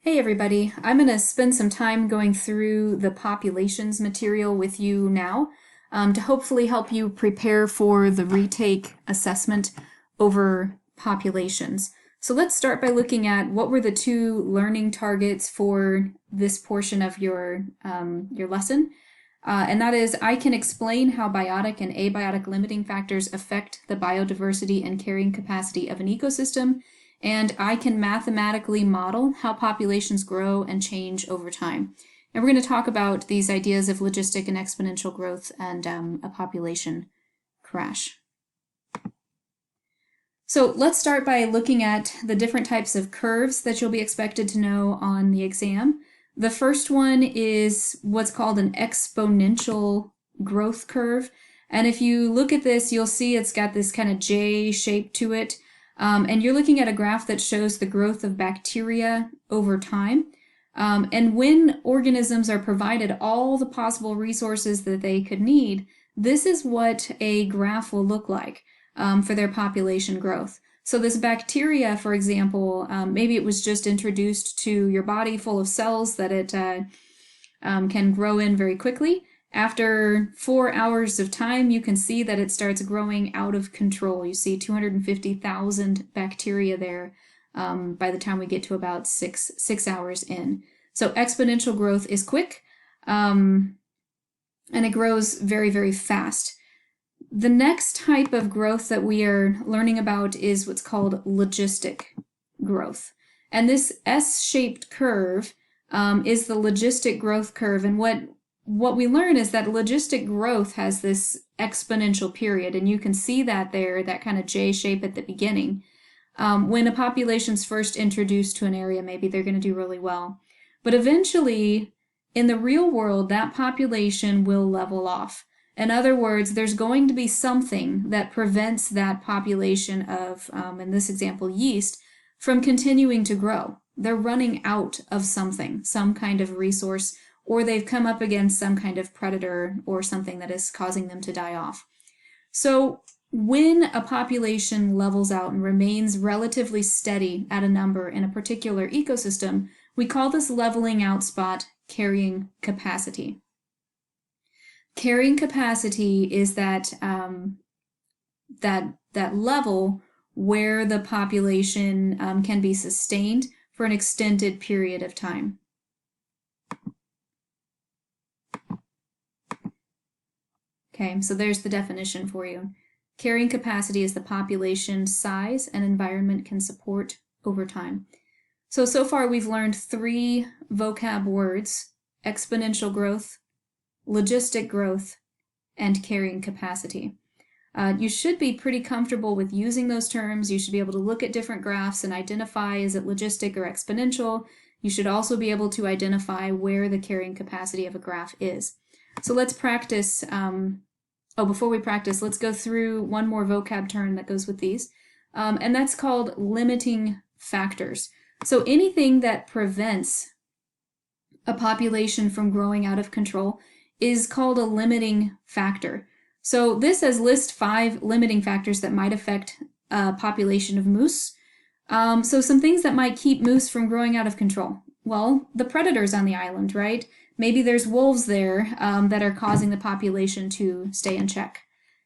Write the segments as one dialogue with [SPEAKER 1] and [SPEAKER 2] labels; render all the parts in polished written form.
[SPEAKER 1] Hey everybody, I'm going to spend some time going through the populations material with you now to hopefully help you prepare for the retake assessment over populations. So let's start by looking at what were the two learning targets for this portion of your lesson. And that is, I can explain how biotic and abiotic limiting factors affect the biodiversity and carrying capacity of an ecosystem, and I can mathematically model how populations grow and change over time. And we're going to talk about these ideas of logistic and exponential growth and a population crash. So let's start by looking at the different types of curves that you'll be expected to know on the exam. The first one is what's called an exponential growth curve. And if you look at this, you'll see it's got this kind of J shape to it. And you're looking at a graph that shows the growth of bacteria over time. And when organisms are provided all the possible resources that they could need, this is what a graph will look like for their population growth. So this bacteria, for example, maybe it was just introduced to your body full of cells that it can grow in very quickly. After 4 hours of time, you can see that it starts growing out of control. You see 250,000 bacteria there by the time we get to about six hours in. So exponential growth is quick, and it grows very, very fast. The next type of growth that we are learning about is what's called logistic growth. And this S-shaped curve is the logistic growth curve. And what we learn is that logistic growth has this exponential period, and you can see that there, that kind of J shape at the beginning. When a population's first introduced to an area, maybe they're going to do really well. But eventually, in the real world, that population will level off. In other words, there's going to be something that prevents that population of, in this example, yeast, from continuing to grow. They're running out of something, some kind of resource, or they've come up against some kind of predator or something that is causing them to die off. So when a population levels out and remains relatively steady at a number in a particular ecosystem, we call this leveling out spot carrying capacity. Carrying capacity is that level where the population can be sustained for an extended period of time. Okay, so there's the definition for you. Carrying capacity is the population size an environment can support over time. So far we've learned 3 vocab words: exponential growth, logistic growth, and carrying capacity. You should be pretty comfortable with using those terms. You should be able to look at different graphs and identify, is it logistic or exponential? You should also be able to identify where the carrying capacity of a graph is. So let's practice. Before we practice, let's go through one more vocab term that goes with these, and that's called limiting factors. So anything that prevents a population from growing out of control is called a limiting factor. So this says list 5 limiting factors that might affect a population of moose. So some things that might keep moose from growing out of control. Well, the predators on the island, right? Maybe there's wolves there that are causing the population to stay in check.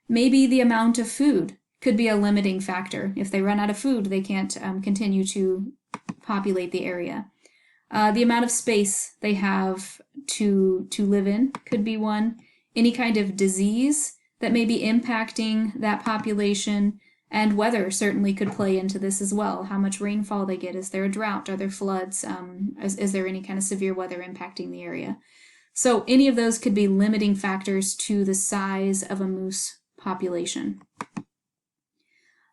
[SPEAKER 1] Maybe the amount of food could be a limiting factor. If they run out of food, they can't continue to populate the area. The amount of space they have to live in could be one. Any kind of disease that may be impacting that population, and weather certainly could play into this as well. How much rainfall they get. Is there a drought? Are there floods? Is there any kind of severe weather impacting the area? So any of those could be limiting factors to the size of a moose population.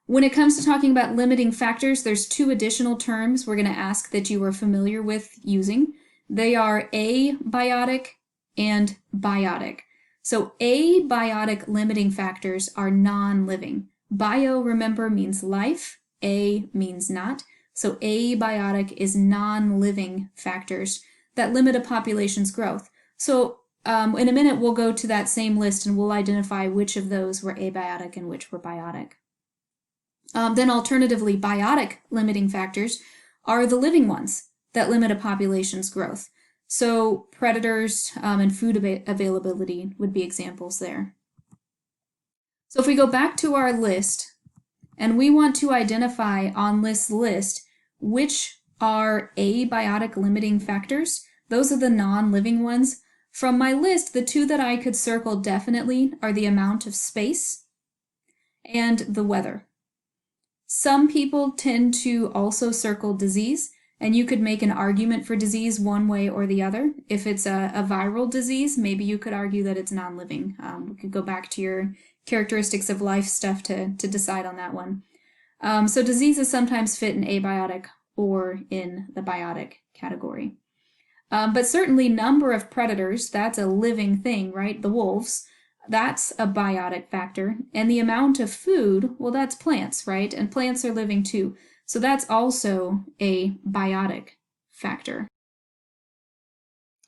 [SPEAKER 1] When it comes to talking about limiting factors, there's 2 additional terms we're going to ask that you are familiar with using. They are abiotic and biotic. So abiotic limiting factors are non-living. Bio, remember, means life. A means not. So abiotic is non-living factors that limit a population's growth. So in a minute, we'll go to that same list and we'll identify which of those were abiotic and which were biotic. Then alternatively, biotic limiting factors are the living ones. that limit a population's growth. So predators and food availability would be examples there. So if we go back to our list and we want to identify on this list which are abiotic limiting factors, those are the non-living ones. From my list, the two that I could circle definitely are the amount of space and the weather. Some people tend to also circle disease, and you could make an argument for disease one way or the other. If it's a viral disease, maybe you could argue that it's non-living. We could go back to your characteristics of life stuff to decide on that one. So diseases sometimes fit in abiotic or in the biotic category. But certainly number of predators, that's a living thing, right? The wolves, that's a biotic factor. And the amount of food, well, that's plants, right? And plants are living too. So that's also a biotic factor.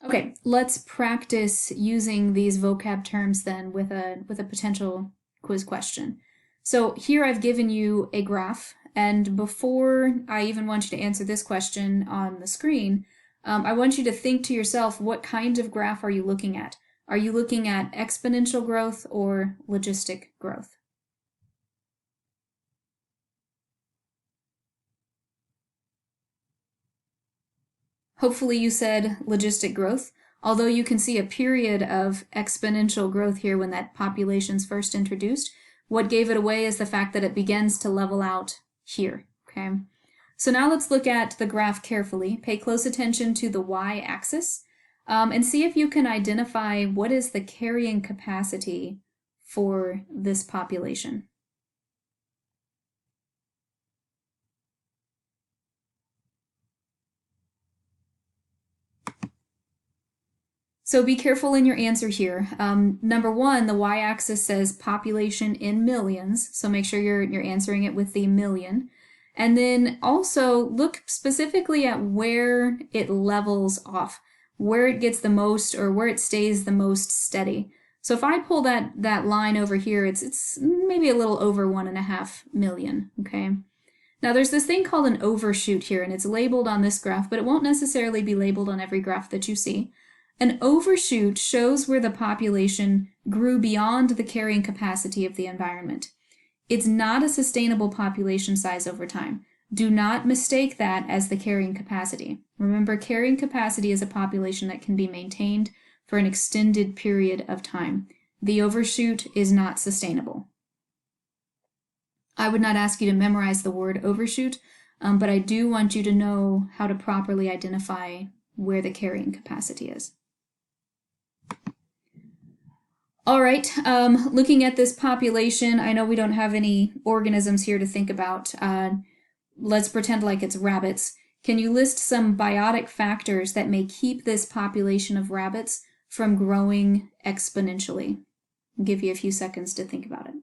[SPEAKER 1] Okay, let's practice using these vocab terms then with a potential quiz question. So here I've given you a graph, and before I even want you to answer this question on the screen, I want you to think to yourself, what kind of graph are you looking at? Are you looking at exponential growth or logistic growth? Hopefully you said logistic growth, although you can see a period of exponential growth here when that population's first introduced. What gave it away is the fact that it begins to level out here, okay? So now let's look at the graph carefully. Pay close attention to the y-axis and see if you can identify what is the carrying capacity for this population. So be careful in your answer here. Number one, the y-axis says population in millions, so make sure you're answering it with the million. And then also look specifically at where it levels off, where it gets the most or where it stays the most steady. So if I pull that line over here, it's maybe a little over 1.5 million, okay? Now there's this thing called an overshoot here, and it's labeled on this graph, but it won't necessarily be labeled on every graph that you see. An overshoot shows where the population grew beyond the carrying capacity of the environment. It's not a sustainable population size over time. Do not mistake that as the carrying capacity. Remember, carrying capacity is a population that can be maintained for an extended period of time. The overshoot is not sustainable. I would not ask you to memorize the word overshoot, but I do want you to know how to properly identify where the carrying capacity is. All right, looking at this population, I know we don't have any organisms here to think about. Let's pretend like it's rabbits. Can you list some biotic factors that may keep this population of rabbits from growing exponentially? I'll give you a few seconds to think about it.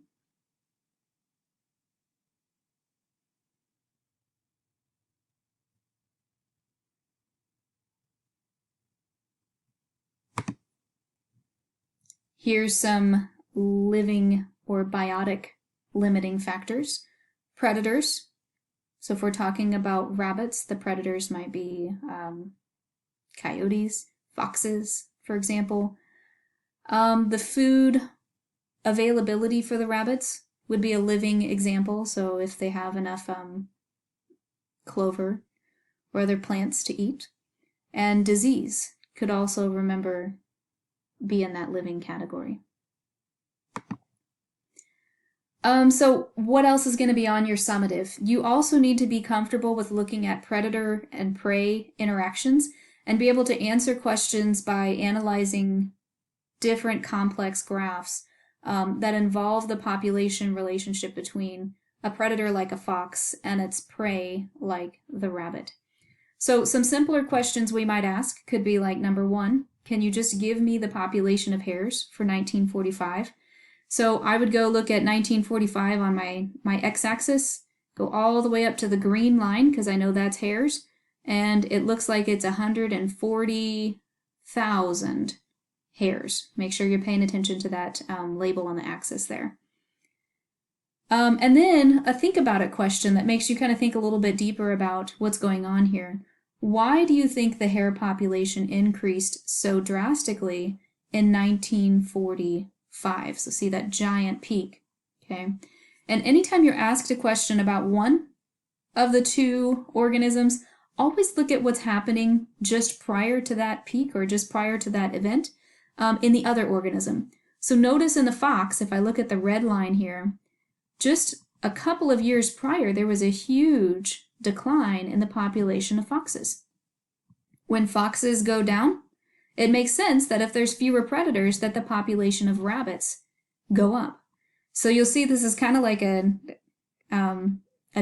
[SPEAKER 1] Here's some living or biotic limiting factors. Predators. So if we're talking about rabbits, the predators might be coyotes, foxes, for example. The food availability for the rabbits would be a living example. So if they have enough clover or other plants to eat. And disease could also, remember, be in that living category. So what else is going to be on your summative? You also need to be comfortable with looking at predator and prey interactions and be able to answer questions by analyzing different complex graphs that involve the population relationship between a predator like a fox and its prey like the rabbit. So some simpler questions we might ask could be like, number one, can you just give me the population of hares for 1945? So I would go look at 1945 on my x-axis, go all the way up to the green line because I know that's hares, and it looks like it's 140,000 hares. Make sure you're paying attention to that label on the axis there. And then a think about it question that makes you kind of think a little bit deeper about what's going on here. why do you think the hare population increased so drastically in 1945? So see that giant peak, okay? And anytime you're asked a question about one of the two organisms, always look at what's happening just prior to that peak or just prior to that event in the other organism. So notice in the fox, if I look at the red line here, just a couple of years prior, there was a huge decline in the population of foxes. When foxes go down, it makes sense that if there's fewer predators, that the population of rabbits go up. So you'll see this is kind of like a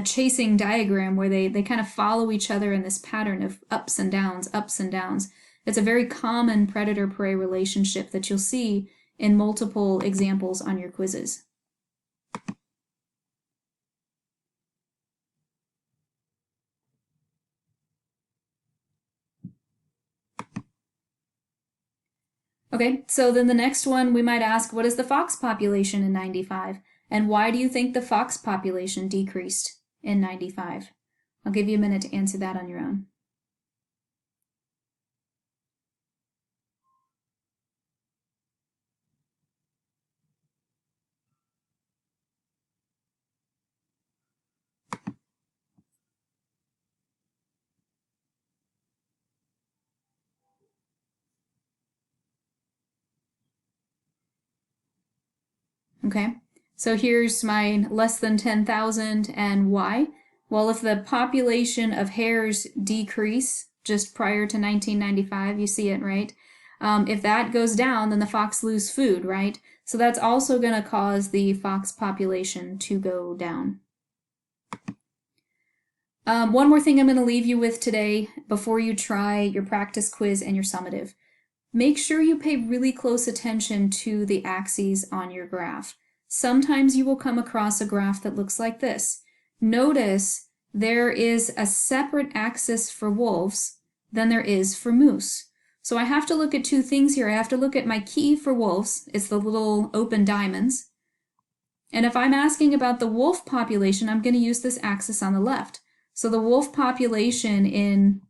[SPEAKER 1] chasing diagram where they kind of follow each other in this pattern of ups and downs, ups and downs. It's a very common predator-prey relationship that you'll see in multiple examples on your quizzes. Okay, so then the next one we might ask, what is the fox population in 95? And why do you think the fox population decreased in 95? I'll give you a minute to answer that on your own. Okay, so here's my less than 10,000 and why? Well, if the population of hares decrease just prior to 1995, you see it, right? If that goes down, then the fox lose food, right? So that's also going to cause the fox population to go down. One more thing I'm going to leave you with today before you try your practice quiz and your summative. Make sure you pay really close attention to the axes on your graph. Sometimes you will come across a graph that looks like this. Notice there is a separate axis for wolves than there is for moose. So I have to look at two things here. I have to look at my key for wolves. It's the little open diamonds. And if I'm asking about the wolf population, I'm going to use this axis on the left. So the wolf population in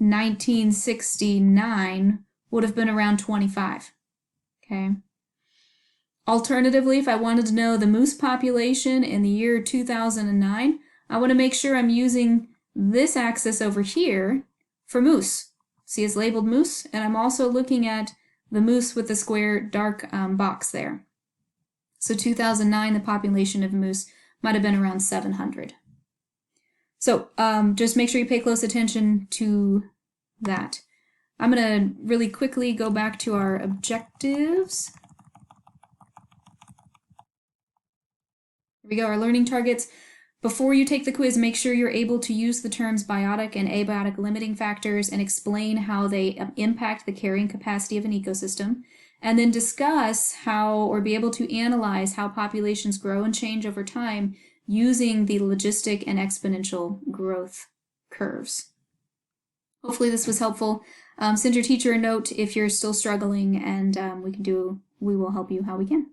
[SPEAKER 1] 1969 would have been around 25. Okay. Alternatively, if I wanted to know the moose population in the year 2009, I want to make sure I'm using this axis over here for moose. See, it's labeled moose, and I'm also looking at the moose with the square dark box there. So 2009, the population of moose might have been around 700. So just make sure you pay close attention to that. I'm going to really quickly go back to our objectives. Here we go, our learning targets. Before you take the quiz, make sure you're able to use the terms biotic and abiotic limiting factors and explain how they impact the carrying capacity of an ecosystem, and then discuss how, or be able to analyze how populations grow and change over time using the logistic and exponential growth curves. Hopefully this was helpful. Send your teacher a note if you're still struggling, and we will help you how we can.